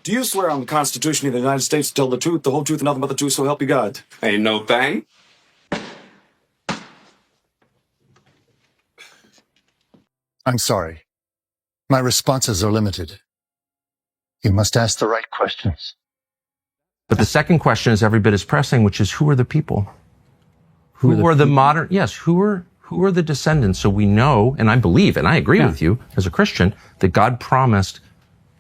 Do you swear on the Constitution of the United States to tell the truth, the whole truth, and nothing but the truth, so help you God? Ain't no thing. I'm sorry. My responses are limited. You must ask the right questions. But the second question is every bit as pressing, which is who are the people? Who are the modern, yes, who are the descendants? So we know, and I believe, and I agree with you as a Christian, that God promised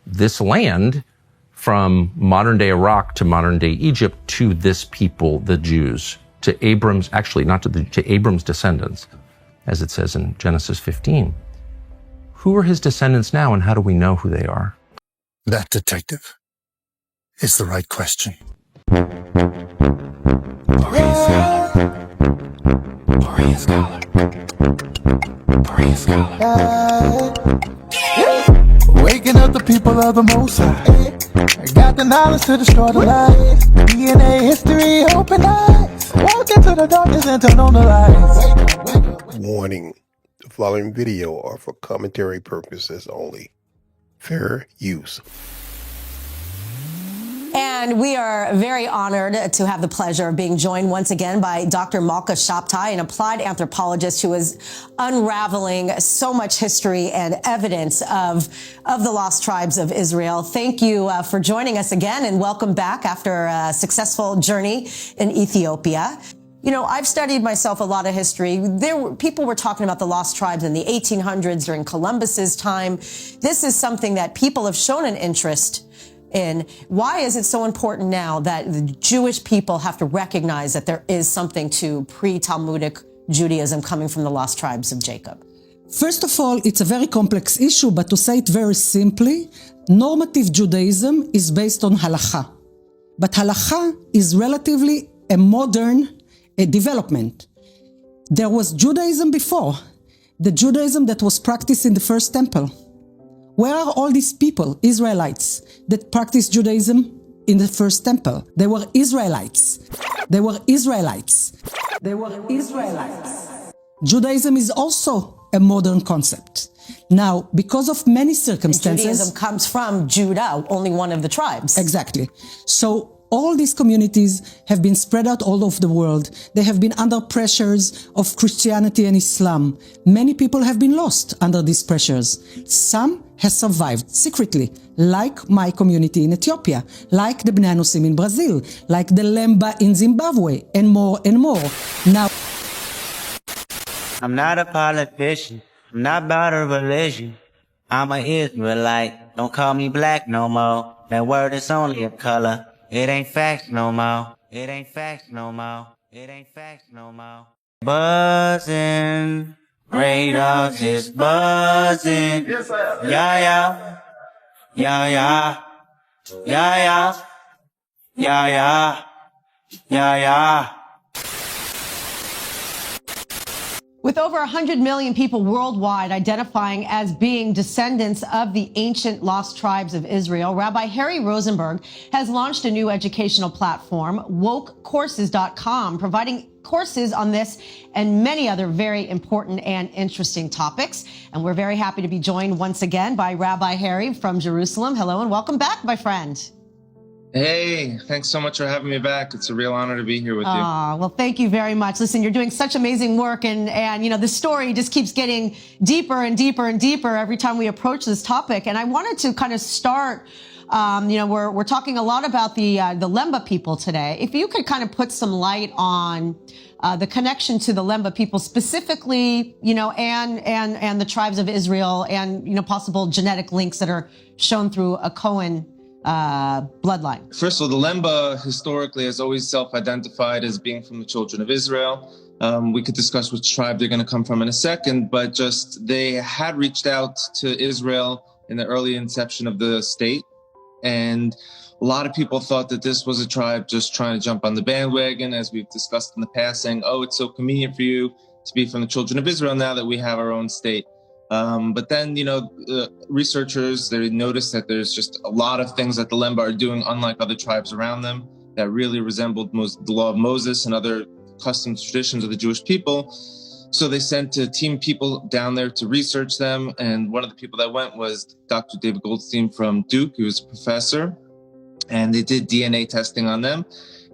this land from modern day Iraq to modern day Egypt to this people, the Jews, to Abram's, actually not to Abram's descendants, as it says in Genesis 15. Who are his descendants now, and how do we know who they are? That, detective, is the right question. Waking up the people of the Most High. Got the knowledge to destroy the lies. DNA history, open eyes. Walk into the darkness and turn on the lights. Warning, the following video are for commentary purposes only. Fair use. And we are very honored to have the pleasure of being joined once again by Dr. Malka Shabtai, an applied anthropologist who is unraveling so much history and evidence of the lost tribes of Israel. Thank you for joining us again, and welcome back after a successful journey in Ethiopia. You know, I've studied myself a lot of history. People were talking about the lost tribes in the 1800s during Columbus's time. This is something that people have shown an interest in. Why is it so important now that the Jewish people have to recognize that there is something to pre-Talmudic Judaism coming from the lost tribes of Jacob? First of all, it's a very complex issue, but to say it very simply, normative Judaism is based on halakha. But halakha is relatively a modern development. There was Judaism before, the Judaism that was practiced in the first temple. Where are all these people, Israelites, that practiced Judaism in the first temple? They were Israelites. They were Israelites. They were Israelites. Judaism is also a modern concept. Now, because of many circumstances... And Judaism comes from Judah, only one of the tribes. Exactly. So all these communities have been spread out all over the world. They have been under pressures of Christianity and Islam. Many people have been lost under these pressures. Some have survived secretly, like my community in Ethiopia, like the Bnei Anusim in Brazil, like the Lemba in Zimbabwe, and more and more. Now, I'm not a politician. I'm not about a religion. I'm an Israelite. Don't call me black no more. That word is only a color. It ain't facts no more. It ain't facts no more. It ain't facts no more. Buzzing. Radars is buzzing. Yes, sir. Yeah, yeah. Yeah, yeah. Yeah, yeah. Yeah, yeah. Yeah, yeah. With over 100 million people worldwide identifying as being descendants of the ancient lost tribes of Israel, Rabbi Harry Rosenberg has launched a new educational platform, wokecourses.com, providing courses on this and many other very important and interesting topics. And we're very happy to be joined once again by Rabbi Harry from Jerusalem. Hello and welcome back, my friend. Hey, thanks so much for having me back. It's a real honor to be here with you. Well, thank you very much. Listen, you're doing such amazing work, and you know, the story just keeps getting deeper and deeper and deeper every time we approach this topic. And I wanted to kind of start, you know, we're talking a lot about the Lemba people today. If you could kind of put some light on the connection to the Lemba people specifically, you know, and the tribes of Israel, and, you know, possible genetic links that are shown through a Cohen bloodline. First of all, the Lemba historically has always self-identified as being from the children of Israel. We could discuss which tribe they're going to come from in a second, but just they had reached out to Israel in the early inception of the state. And a lot of people thought that this was a tribe just trying to jump on the bandwagon, as we've discussed in the past, saying, oh, it's so convenient for you to be from the children of Israel now that we have our own state. But then, you know, researchers, they noticed that there's just a lot of things that the Lemba are doing, unlike other tribes around them, that really resembled the law of Moses and other customs, traditions of the Jewish people. So they sent a team of people down there to research them. And one of the people that went was Dr. David Goldstein from Duke. He was a professor. and they did DNA testing on them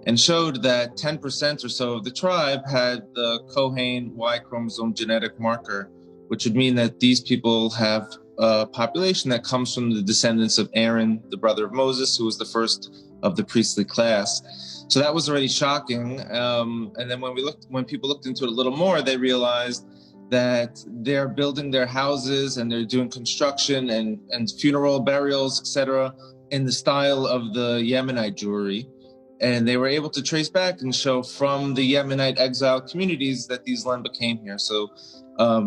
and showed that 10% or so of the tribe had the Cohen Y chromosome genetic marker, which would mean that these people have a population that comes from the descendants of Aaron, the brother of Moses, who was the first of the priestly class. So that was already shocking. And then when people looked into it a little more, they realized that they're building their houses and they're doing construction and funeral burials, etc., in the style of the Yemenite Jewry. And they were able to trace back and show from the Yemenite exile communities that these land came here. So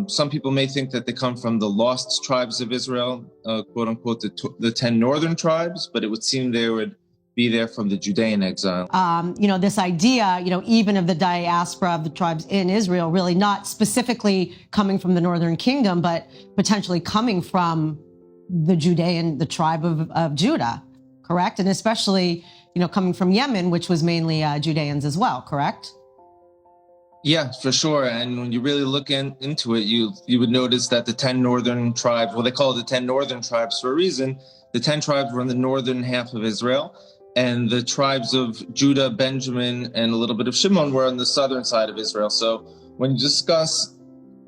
some people may think that they come from the lost tribes of Israel, quote unquote, the 10 northern tribes, but it would seem they would be there from the Judean exile. This idea, even of the diaspora of the tribes in Israel, really not specifically coming from the northern kingdom, but potentially coming from the tribe of Judah, correct? And especially, coming from Yemen, which was mainly Judeans as well, correct? Yeah, for sure. And when you really look into it, you would notice that the 10 northern tribes, well, they call it the 10 northern tribes for a reason. The 10 tribes were in the northern half of Israel, and the tribes of Judah, Benjamin, and a little bit of Shimon were on the southern side of Israel. So when you discuss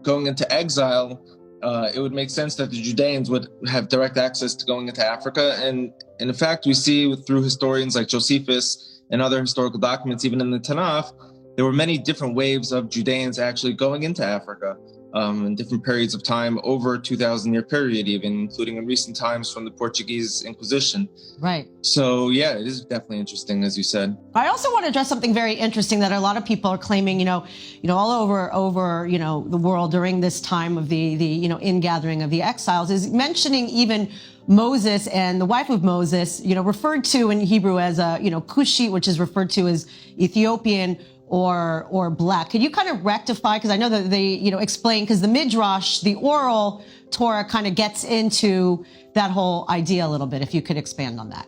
going into exile, it would make sense that the Judeans would have direct access to going into Africa. And in fact, we see through historians like Josephus and other historical documents, even in the Tanakh, there were many different waves of Judeans actually going into Africa in different periods of time, over a 2,000-year period even, including in recent times from the Portuguese Inquisition. Right. So yeah, it is definitely interesting, as you said. I also want to address something very interesting that a lot of people are claiming, all over, the world during this time of the ingathering of the exiles, is mentioning even Moses and the wife of Moses, referred to in Hebrew as a, Cushite, which is referred to as Ethiopian or black. Could you kind of rectify, because I know that they, explain, because the Midrash, the oral Torah, kind of gets into that whole idea a little bit, if you could expand on that.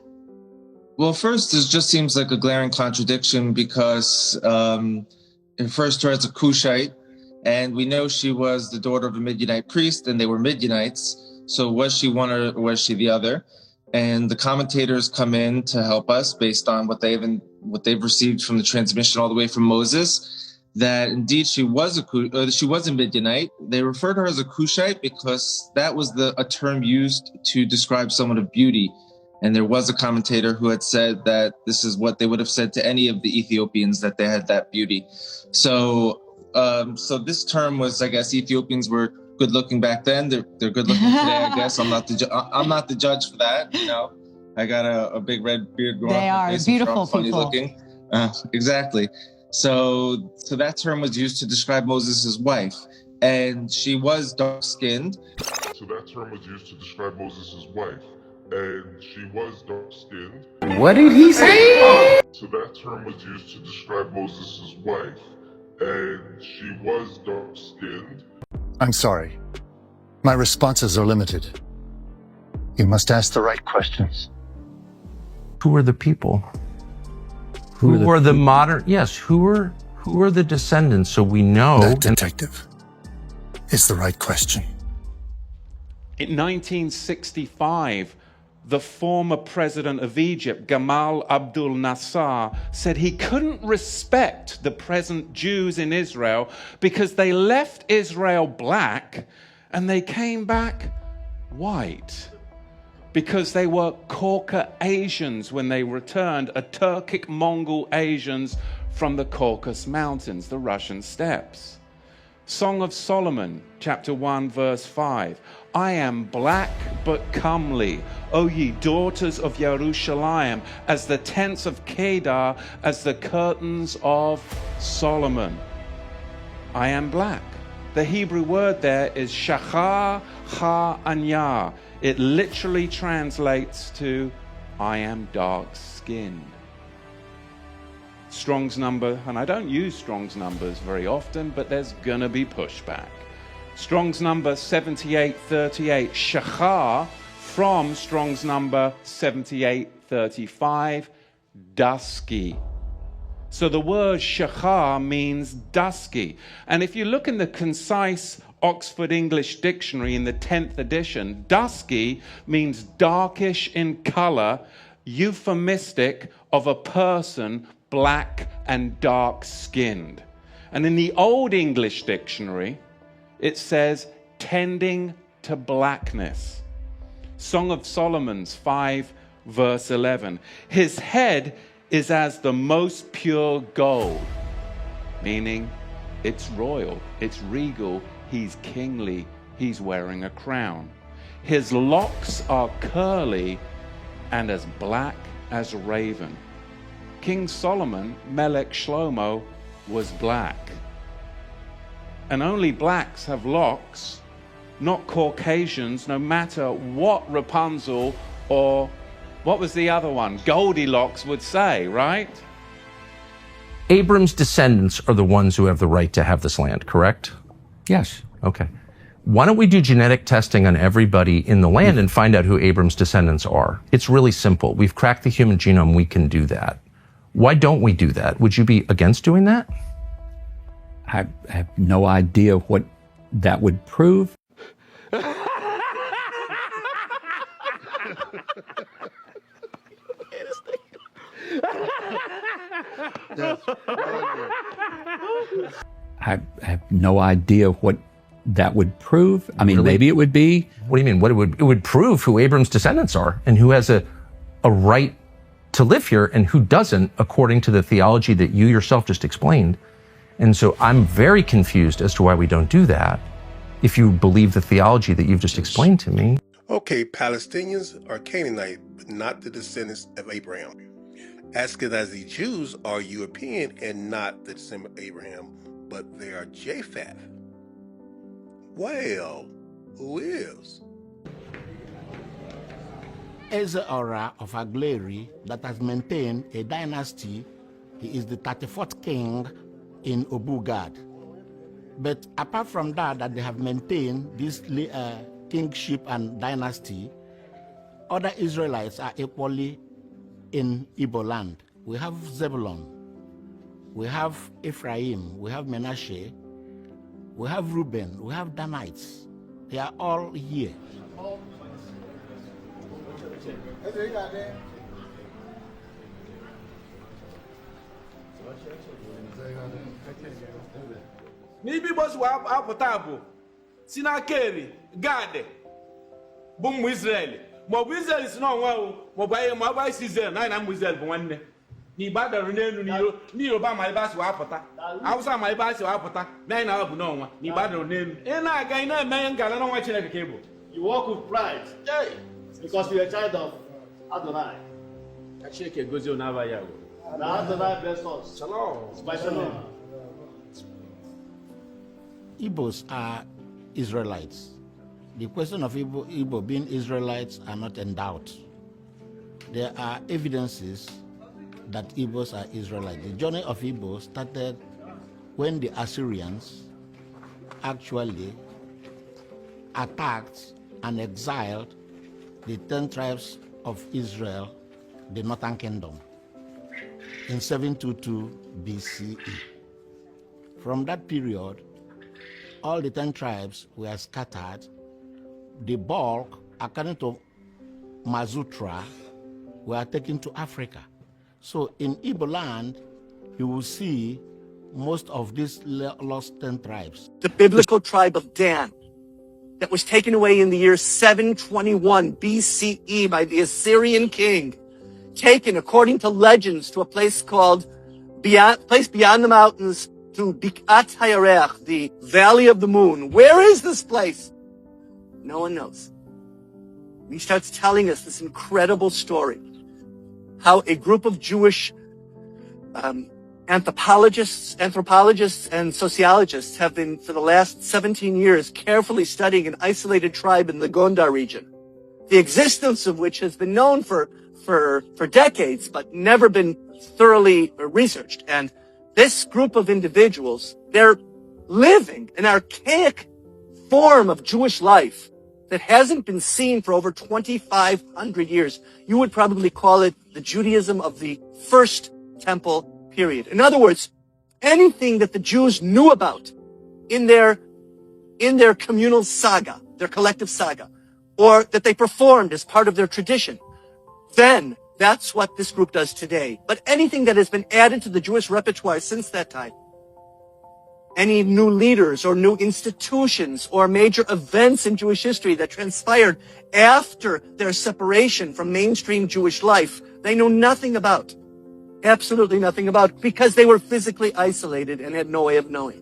Well, first, it just seems like a glaring contradiction because it refers to her as a Cushite, and we know she was the daughter of a Midianite priest, and they were Midianites. So was she one or was she the other? And the commentators come in to help us based on what they've received from the transmission all the way from Moses, that indeed she was a Midianite. They refer to her as a Cushite because that was a term used to describe someone of beauty. And there was a commentator who had said that this is what they would have said to any of the Ethiopians, that they had that beauty. So this term was, I guess, Ethiopians were good looking back then. They're good looking today, I guess. I'm not the judge for that. I got a big red beard going. They are beautiful funny people. Looking. Exactly. So that term was used to describe Moses' wife, and she was dark skinned. So that term was used to describe Moses' wife, and she was dark skinned. What did he say? So that term was used to describe Moses' wife, and she was dark skinned. I'm sorry. My responses are limited. You must ask the right questions. Who are the people? Who are the modern? Yes. Who are the descendants? So we know. That, detective, is the right question. In 1965, the former president of Egypt, Gamal Abdel Nasser, said he couldn't respect the present Jews in Israel because they left Israel black and they came back white, because they were Caucasians when they returned, Turkic Mongol Asians from the Caucasus Mountains, the Russian steppes. Song of Solomon, chapter 1, verse 5. I am black but comely, O ye daughters of Jerusalem, as the tents of Kedar, as the curtains of Solomon. I am black. The Hebrew word there is shachar ha-anya. It literally translates to, I am dark-skinned. Strong's number, and I don't use Strong's numbers very often, but there's gonna be pushback. Strong's number 7838, shachar, from Strong's number 7835, dusky. So the word shachar means dusky. And if you look in the concise Oxford English Dictionary in the 10th edition, dusky means darkish in color, euphemistic of a person black and dark-skinned. And in the Old English Dictionary, it says tending to blackness. Song of Solomon's 5, verse 11. His head is as the most pure gold, meaning it's royal, it's regal, he's kingly, he's wearing a crown. His locks are curly and as black as a raven. King Solomon, Melech Shlomo, was black. And only blacks have locks, not Caucasians, no matter what Rapunzel or what was the other one, Goldilocks would say, right? Abram's descendants are the ones who have the right to have this land, correct? Yes. Okay. Why don't we do genetic testing on everybody in the land and find out who Abram's descendants are? It's really simple. We've cracked the human genome. We can do that. Why don't we do that? Would you be against doing that? I have no idea what that would prove. I have no idea what that would prove. I mean, maybe it would be. What do you mean? It would prove who Abram's descendants are and who has a right to live here and who doesn't, according to the theology that you yourself just explained. And so I'm very confused as to why we don't do that if you believe the theology that you've just explained to me. Okay, Palestinians are Canaanite, but not the descendants of Abraham. Ashkenazi Jews are European and not the descendant of Abraham, but they are Japheth. Well, who is? Eze-Ora of Agleri that has maintained a dynasty. He is the 34th king in Obugad. But apart from that they have maintained this kingship and dynasty, other Israelites are equally in Igbo land. We have Zebulun, we have Ephraim, we have Menashe, we have Reuben, we have Danites. They are all here. N'ibi boss wa apụta bụ si n'aka eri Gad bụ ụmụ Israel ma ọ bụ Israel si n'ọnwa o ma ọ bụ anyị ma ọ bụ anyị si Israel na ụmụ Israel bụ nwanne n'Igbo adọrọ n'elu n'Yoruba ma ebe a si wa apụta Hausa ma ebe a si wa apụta na anyị na bụ n'ọnwa n'Igbo adọrọ n'elu ị na-aga ị na-eme ihe ngala n'ọnwa Chineke ka ị bụ. You walk with pride because you're a child of Adonai. Ka Chineke gozie n'aba ya o. Now Adonai bless us. Shalom. Special name. Igbos are Israelites. The question of Igbo being Israelites are not in doubt. There are evidences that Igbos are Israelites. The journey of Igbo started when the Assyrians actually attacked and exiled the 10 tribes of Israel, the Northern Kingdom, in 722 BCE. From that period, all the 10 tribes were scattered. The bulk, according to Mazutra, were taken to Africa. So in Igbo land, you will see most of these lost 10 tribes. The biblical tribe of Dan that was taken away in the year 721 BCE by the Assyrian king, taken according to legends to a place called beyond the mountains, to Bikat Hayarech, the Valley of the Moon. Where is this place? No one knows. He starts telling us this incredible story, how a group of Jewish anthropologists and sociologists have been, for the last 17 years, carefully studying an isolated tribe in the Gondar region, the existence of which has been known for decades, but never been thoroughly researched. And this group of individuals, they're living an archaic form of Jewish life that hasn't been seen for over 2,500 years. You would probably call it the Judaism of the First Temple period. In other words, anything that the Jews knew about in their communal saga, their collective saga, or that they performed as part of their tradition, then That's what this group does today. But anything that has been added to the Jewish repertoire since that time, any new leaders or new institutions or major events in Jewish history that transpired after their separation from mainstream Jewish life, they know nothing about. Absolutely nothing about, because they were physically isolated and had no way of knowing.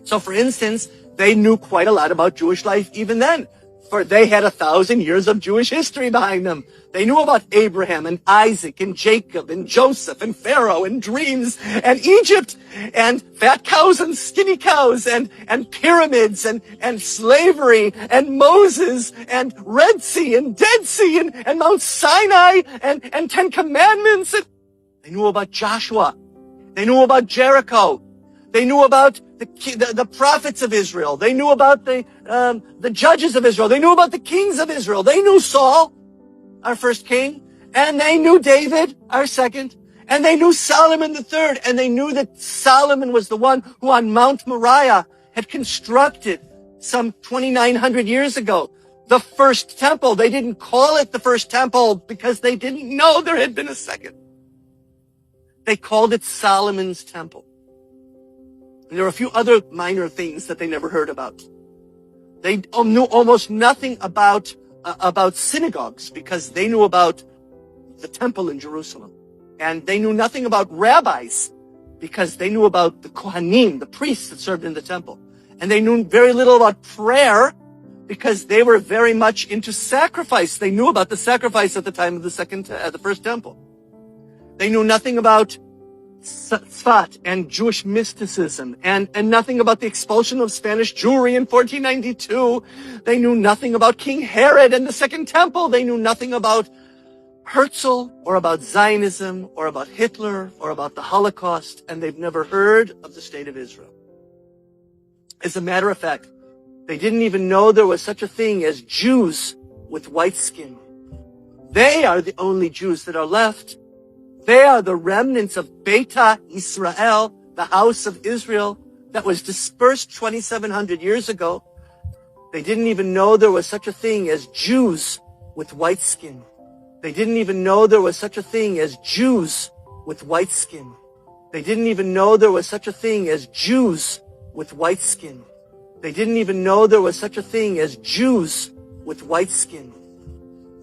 So, for instance, they knew quite a lot about Jewish life even then, for they had 1,000 years of Jewish history behind them. They knew about Abraham and Isaac and Jacob and Joseph and Pharaoh and dreams and Egypt and fat cows and skinny cows and pyramids and slavery and Moses and Red Sea and Dead Sea and Mount Sinai and 10 Commandments. They knew about Joshua. They knew about Jericho. They knew about the prophets of Israel. They knew about the judges of Israel. They knew about the kings of Israel. They knew Saul, our first king, and they knew David, our second, and they knew Solomon the third, and they knew that Solomon was the one who on Mount Moriah had constructed some 2,900 years ago the first temple. They didn't call it the first temple because they didn't know there had been a second. They called it Solomon's temple. And there were a few other minor things that they never heard about. They knew almost nothing about synagogues because they knew about the temple in Jerusalem. And they knew nothing about rabbis because they knew about the Kohanim, the priests that served in the temple. And they knew very little about prayer because they were very much into sacrifice. They knew about the sacrifice at the time of the first temple. They knew nothing about Tzfat and Jewish mysticism and nothing about the expulsion of Spanish Jewry in 1492. They knew nothing about King Herod and the Second Temple. They knew nothing about Herzl or about Zionism or about Hitler or about the Holocaust, and they've never heard of the State of Israel. As a matter of fact, they didn't even know there was such a thing as Jews with white skin. They are the only Jews that are left. They are the remnants of Beta Israel, the house of Israel, that was dispersed 2,700 years ago. They didn't even know there was such a thing as Jews with white skin. They didn't even know there was such a thing as Jews with white skin. They didn't even know there was such a thing as Jews with white skin. They didn't even know there was such a thing as Jews with white skin.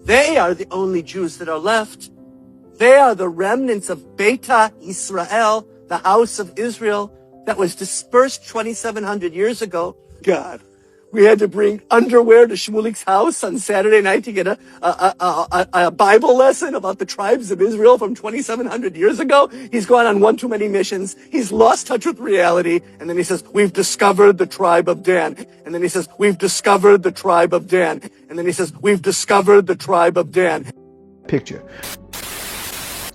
They are the only Jews that are left. They are the remnants of Beta Israel, the house of Israel, that was dispersed 2,700 years ago. God, we had to bring underwear to Shmulik's house on Saturday night to get a Bible lesson about the tribes of Israel from 2,700 years ago. He's gone on one too many missions. He's lost touch with reality. And then he says, we've discovered the tribe of Dan. And then he says, we've discovered the tribe of Dan. And then he says, we've discovered the tribe of Dan. Picture.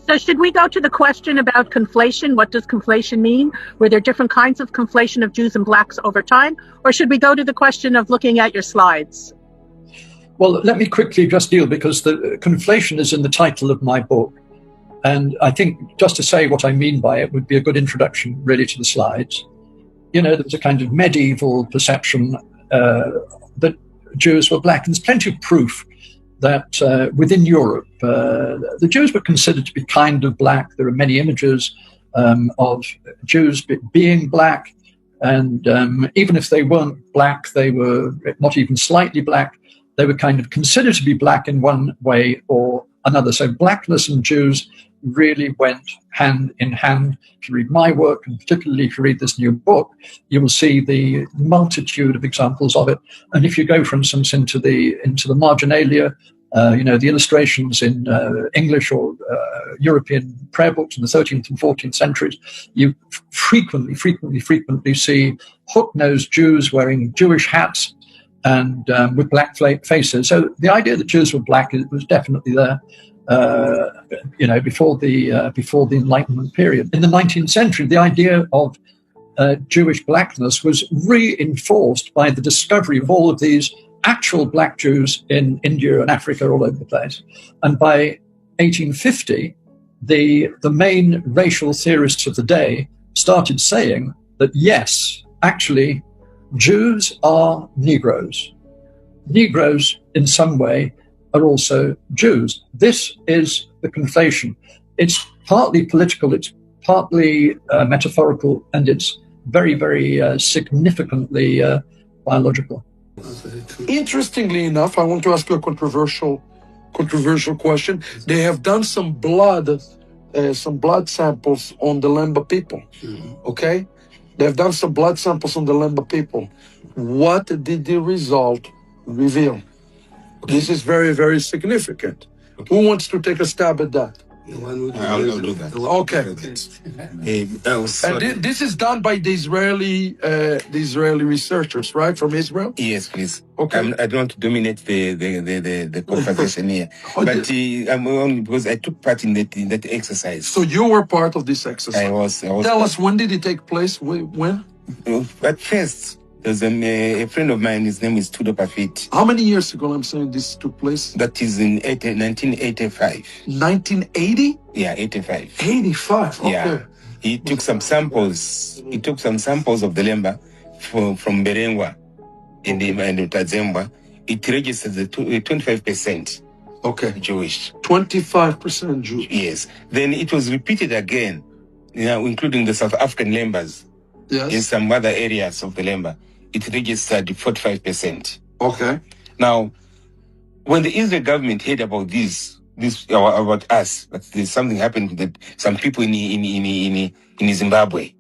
So should we go to the question about conflation? What does conflation mean? Were there different kinds of conflation of Jews and blacks over time? Or should we go to the question of looking at your slides? Well, let me quickly just deal, because the conflation is in the title of my book. And I think just to say what I mean by it would be a good introduction really to the slides. You know, there was a kind of medieval perception that Jews were black. And there's plenty of proof that within Europe, the Jews were considered to be kind of black. There are many images of Jews being black, and even if they weren't black, they were not even slightly black. They were kind of considered to be black in one way or another. So blackness and Jews really went hand in hand. If you read my work, and particularly if you read this new book, you will see the multitude of examples of it. And if you go, for instance, into the marginalia, the illustrations in English or European prayer books in the 13th and 14th centuries, you frequently see hook-nosed Jews wearing Jewish hats and with black faces. So the idea that Jews were black was definitely there. Before the Enlightenment period. In the 19th century, the idea of Jewish blackness was reinforced by the discovery of all of these actual black Jews in India and Africa, all over the place. And by 1850, the main racial theorists of the day started saying that, yes, actually, Jews are Negroes. Negroes, in some way, are also Jews. This is the conflation. It's partly political, it's partly metaphorical, and it's very, very significantly biological. Interestingly enough, I want to ask you a controversial question. They have done some blood samples on the Lemba people. Okay, they have done some blood samples on the Lemba people. What did the result reveal? This is very, very significant. Who wants to take a stab at that? I'll do that. Okay. And this is done by the Israeli researchers, right, from Israel? Yes, please. Okay. I don't want to dominate the conversation here, but I'm only because I took part in that exercise. So you were part of this exercise. I was. Tell us, when did it take place? When? At first, there's a friend of mine. His name is Tudo Pafit. How many years ago? I'm saying this took place. That is in 1985. 1980? Yeah, 85. 85. Okay. Yeah. He took some samples. He took some samples of the Lemba from Berengwa in the Tazemba. It registers 25%. Okay. Jewish. 25% Jewish. Yes. Then it was repeated again, including the South African Lembas. Yes. In some other areas of the Lemba, it registered 45%. Okay. Now, when the Israel government heard about about us, that there's something happened to some people in Zimbabwe,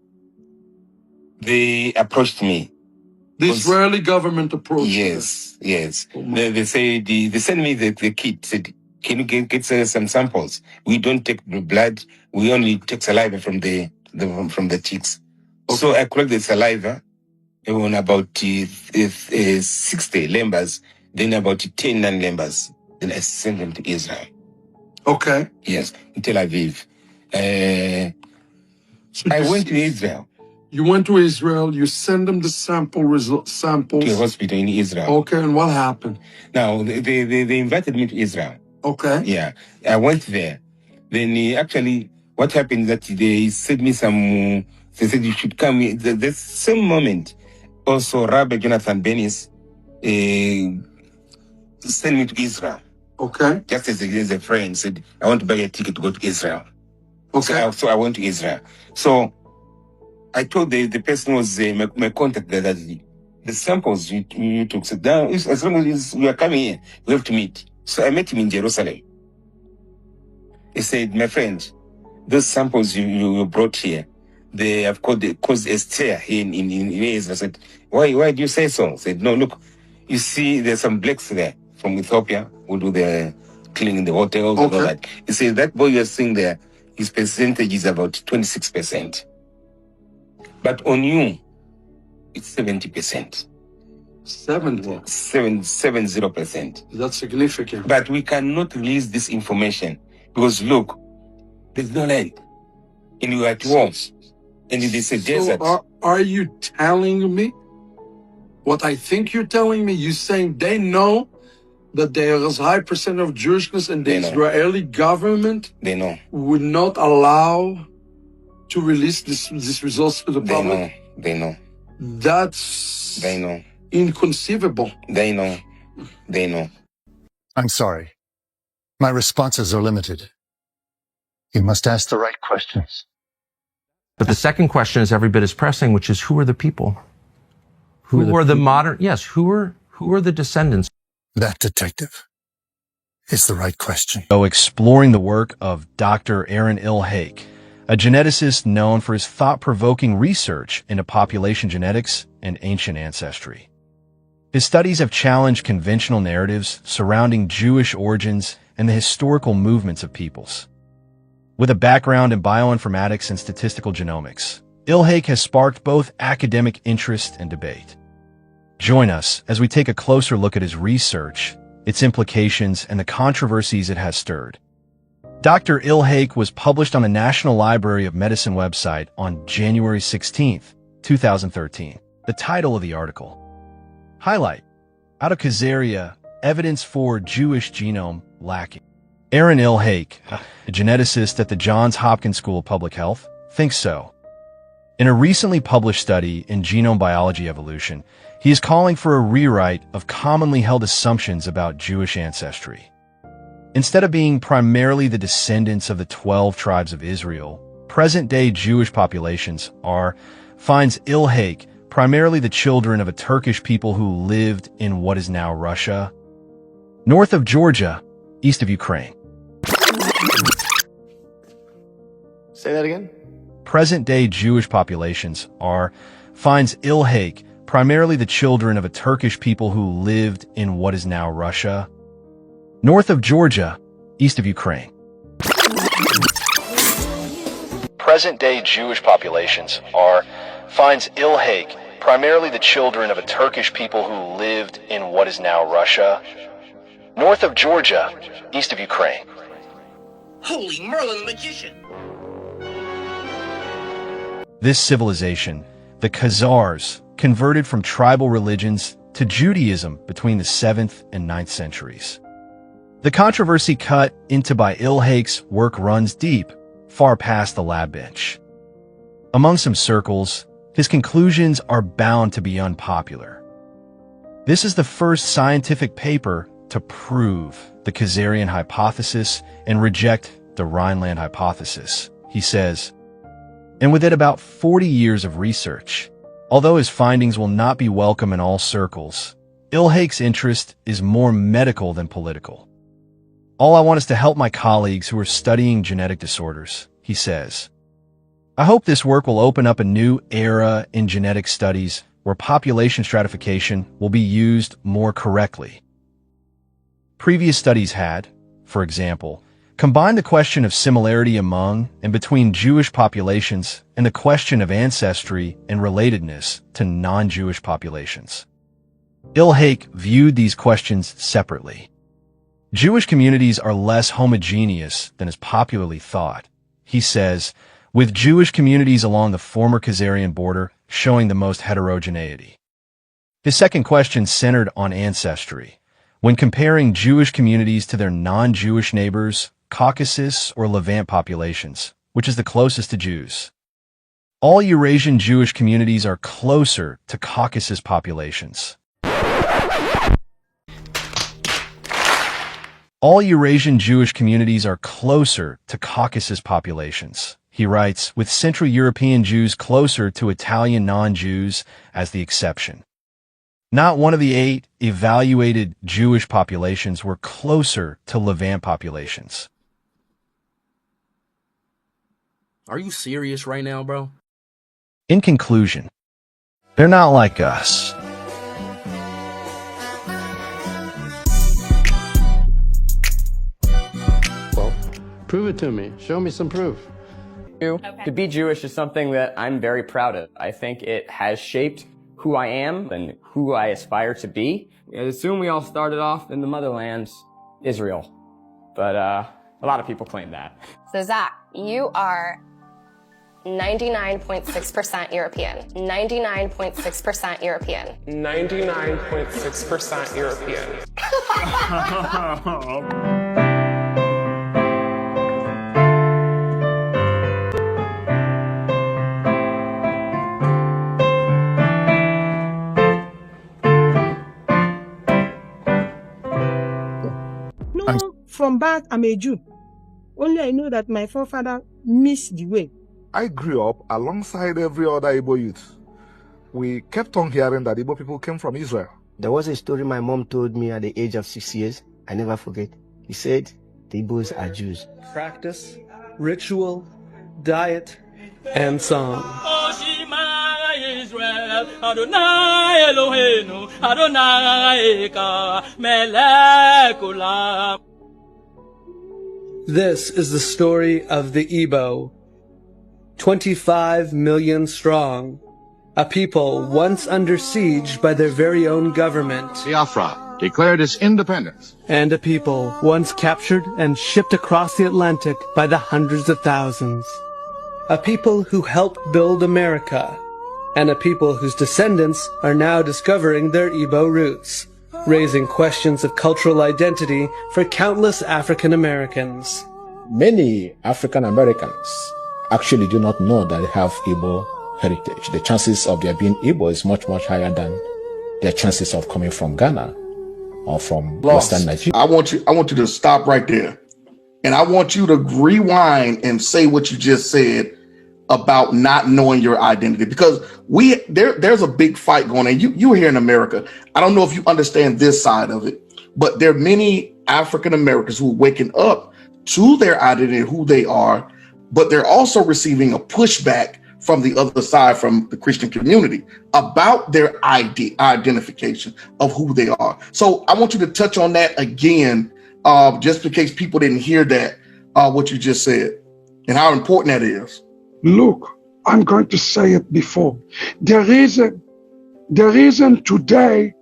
they approached me. The Israeli government approached you? Yes. They sent me the kit, said, can you get some samples? We don't take blood, we only take saliva from the chicks. Okay. So I collect the saliva on about 60 Lembas, then about 10 non-Lembas. Then I send them to Israel. Okay. Yes, in Tel Aviv. I went to Israel. You went to Israel, you send them the samples. To a hospital in Israel. Okay, and what happened? Now, they invited me to Israel. Okay. Yeah, I went there. Then actually, what happened is that they sent me some, they said you should come. The same moment, also Rabbi Jonathan Bennis sent me to Israel. Okay. Just as a friend said, I want to buy a ticket to go to Israel. Okay. So I went to Israel. So I told the person was my contact that the samples you took, said, now, as long as you are coming here, we have to meet. So I met him in Jerusalem. He said, my friend, those samples you brought here, they have caused a stir here in Israel. I said, why do you say so? I said, no, look, you see, there's some blacks there from Ethiopia who do the cleaning the hotels and all that. He said, that boy you're seeing there, his percentage is about 26%. But on you, it's 70%. 70%. That's significant. But we cannot release this information because look, there's no land. And you are at war. And it is a desert. So are you telling me what I think you're telling me? You're saying they know that there is a high percent of Jewishness and the Israeli government would not allow to release these results to the public? They know. That's inconceivable. They know. I'm sorry. My responses are limited. You must ask the right questions. But the second question is every bit as pressing, which is who are the people? Who are the modern? Yes. Who are the descendants? That, detective, is the right question. So exploring the work of Dr. Aaron Ilhake, a geneticist known for his thought-provoking research into population genetics and ancient ancestry. His studies have challenged conventional narratives surrounding Jewish origins and the historical movements of peoples. With a background in bioinformatics and statistical genomics, Ilhake has sparked both academic interest and debate. Join us as we take a closer look at his research, its implications, and the controversies it has stirred. Dr. Ilhake was published on the National Library of Medicine website on January 16, 2013. The title of the article: Highlight: Out of Khazaria, Evidence for Jewish Genome Lacking. Aaron Ilhake, a geneticist at the Johns Hopkins School of Public Health, thinks so. In a recently published study in Genome Biology Evolution, he is calling for a rewrite of commonly held assumptions about Jewish ancestry. Instead of being primarily the descendants of the 12 tribes of Israel, present-day Jewish populations are, finds Ilhake, primarily the children of a Turkish people who lived in what is now Russia, north of Georgia, east of Ukraine. Say that again? Present-day Jewish populations are, finds Ilhake, primarily the children of a Turkish people who lived in what is now Russia, north of Georgia, east of Ukraine. Present-day Jewish populations are, finds Ilhake, primarily the children of a Turkish people who lived in what is now Russia, north of Georgia, east of Ukraine. Holy Merlin the Magician! This civilization, the Khazars, converted from tribal religions to Judaism between the 7th and 9th centuries. The controversy cut into by Ilhake's work runs deep, far past the lab bench. Among some circles, his conclusions are bound to be unpopular. This is the first scientific paper to prove the Khazarian hypothesis and reject the Rhineland hypothesis, he says. And with it about 40 years of research, although his findings will not be welcome in all circles, Ilhake's interest is more medical than political. All I want is to help my colleagues who are studying genetic disorders, he says. I hope this work will open up a new era in genetic studies where population stratification will be used more correctly. Previous studies had, for example, combined the question of similarity among and between Jewish populations and the question of ancestry and relatedness to non-Jewish populations. Ilhake viewed these questions separately. Jewish communities are less homogeneous than is popularly thought, he says, with Jewish communities along the former Khazarian border showing the most heterogeneity. His second question centered on ancestry. When comparing Jewish communities to their non-Jewish neighbors, Caucasus or Levant populations, which is the closest to Jews. All Eurasian Jewish communities are closer to Caucasus populations. All Eurasian Jewish communities are closer to Caucasus populations, he writes, with Central European Jews closer to Italian non-Jews as the exception. Not one of the 8 evaluated Jewish populations were closer to Levant populations. Are you serious right now, bro? In conclusion, they're not like us. Well, prove it to me. Show me some proof. To be Jewish is something that I'm very proud of. I think it has shaped who I am and who I aspire to be. I assume we all started off in the motherland, Israel. But a lot of people claim that. So Zach, you are 99.6% European. 99.6% European. 99.6% European. No, from birth I'm a Jew. Only I know that my forefather missed the way. I grew up alongside every other Igbo youth. We kept on hearing that Igbo people came from Israel. There was a story my mom told me at the age of 6 years. I never forget. He said, the Igbos are Jews. Practice, ritual, diet, and song. This is the story of the Igbo. 25 million strong, a people once under siege by their very own government. Biafra declared its independence. And a people once captured and shipped across the Atlantic by the hundreds of thousands. A people who helped build America, and a people whose descendants are now discovering their Igbo roots, raising questions of cultural identity for countless African Americans. Many African Americans actually do not know that they have Igbo heritage. The chances of their being Igbo is much, much higher than their chances of coming from Ghana or from Lost. Western Nigeria. I want you to stop right there. And I want you to rewind and say what you just said about not knowing your identity, because there's a big fight going on. You here in America. I don't know if you understand this side of it, but there are many African Americans who are waking up to their identity, who they are, but they're also receiving a pushback from the other side, from the Christian community, about their identification of who they are. So I want you to touch on that again, just in case people didn't hear that, what you just said, and how important that is. Look, I'm going to say it before. The reason today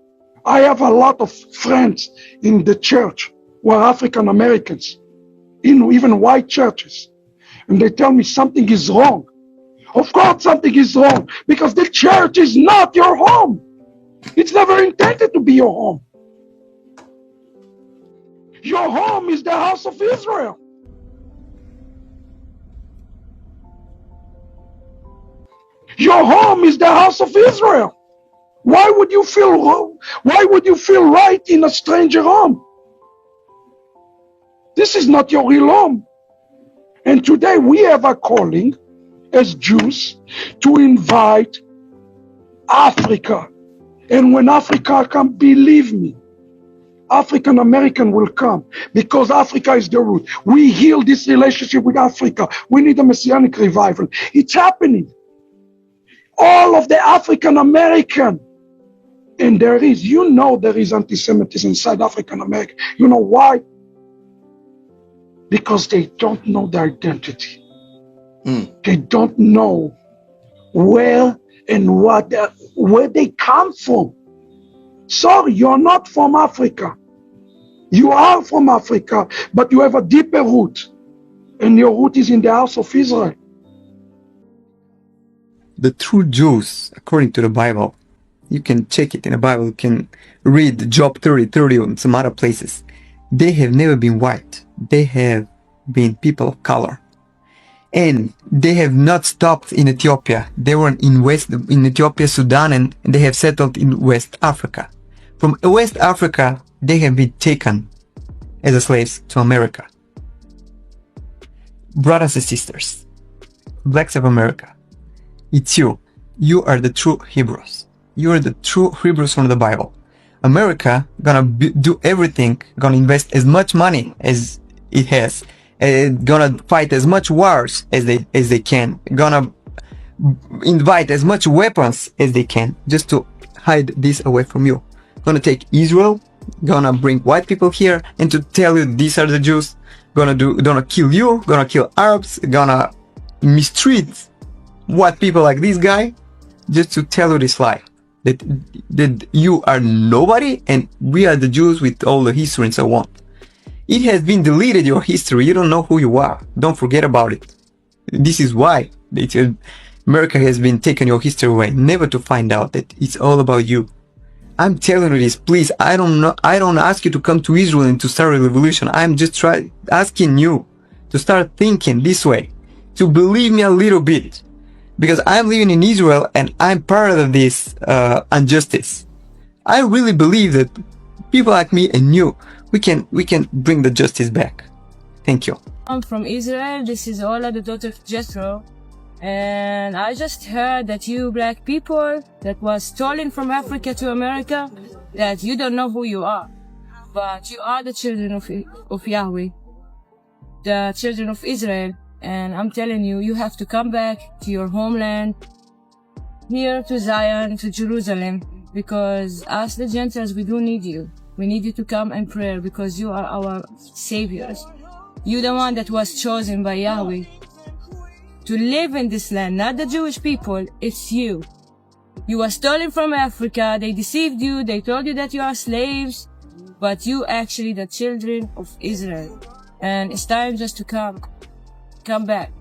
I have a lot of friends in the church who are African Americans, in even white churches, and they tell me something is wrong. Of course something is wrong, because the church is not your home. It's never intended to be your home. Your home is the house of Israel. Your home is the house of Israel. Why would you feel wrong? Why would you feel right in a stranger home? This is not your real home. And today we have a calling as Jews to invite Africa. And when Africa comes, believe me, African American will come, because Africa is the root. We heal this relationship with Africa. We need a messianic revival. It's happening. All of the African American, and there is anti-Semitism inside African American. You know why? Because they don't know their identity. They don't know where and where they come from. Sorry, you're not from Africa. You are from Africa, but you have a deeper root, and your root is in the house of Israel. The true Jews, according to the Bible, you can check it in the Bible, you can read Job 30:30 and some other places. They have never been white. They have been people of color. And they have not stopped in Ethiopia. They were in Ethiopia, Sudan, and they have settled in West Africa. From West Africa, they have been taken as slaves to America. Brothers and sisters, blacks of America, it's you. You are the true Hebrews. You are the true Hebrews from the Bible. America gonna do everything, gonna invest as much money as it has, gonna fight as much wars as they can, gonna invite as much weapons as they can, just to hide this away from you. Gonna take Israel, gonna bring white people here, and to tell you these are the Jews. Gonna kill you, gonna kill Arabs, gonna mistreat white people like this guy, just to tell you this lie, that you are nobody and we are the Jews with all the history and so on. It has been deleted, your history. You don't know who you are. Don't forget about it. This is why America has been taking your history away, never to find out that it's all about you. I'm telling you this, please. I don't ask you to come to Israel and to start a revolution. I'm just asking you to start thinking this way, to believe me a little bit, because I'm living in Israel and I'm part of this injustice. I really believe that people like me and you, we can bring the justice back. Thank you. I'm from Israel. This is Ola, the daughter of Jethro. And I just heard that you black people that was stolen from Africa to America, that you don't know who you are. But you are the children of Yahweh, the children of Israel. And I'm telling you, you have to come back to your homeland, here to Zion, to Jerusalem, because us the Gentiles, we do need you. We need you to come and pray, because you are our saviors. You're the one that was chosen by Yahweh to live in this land, not the Jewish people, it's you. You were stolen from Africa, they deceived you, they told you that you are slaves, but you actually the children of Israel. And it's time just to come back.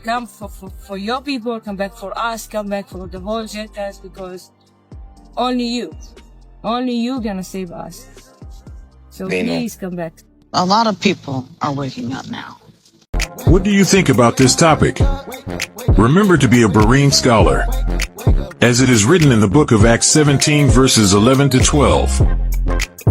Come for your people, come back for us, come back for the whole Gentiles, because only you gonna save us. So please come back. A lot of people are waking up now. What do you think about this topic? Remember to be a Berean scholar, as it is written in the book of Acts 17 verses 11 to 12.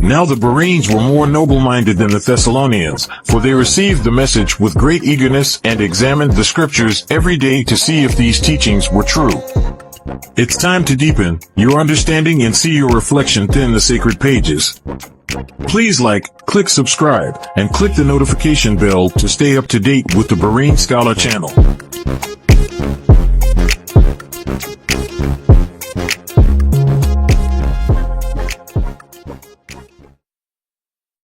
Now the Bereans were more noble-minded than the Thessalonians, for they received the message with great eagerness and examined the scriptures every day to see if these teachings were true. It's time to deepen your understanding and see your reflection within the sacred pages. Please like, click subscribe, and click the notification bell to stay up to date with the Berean Scholar channel.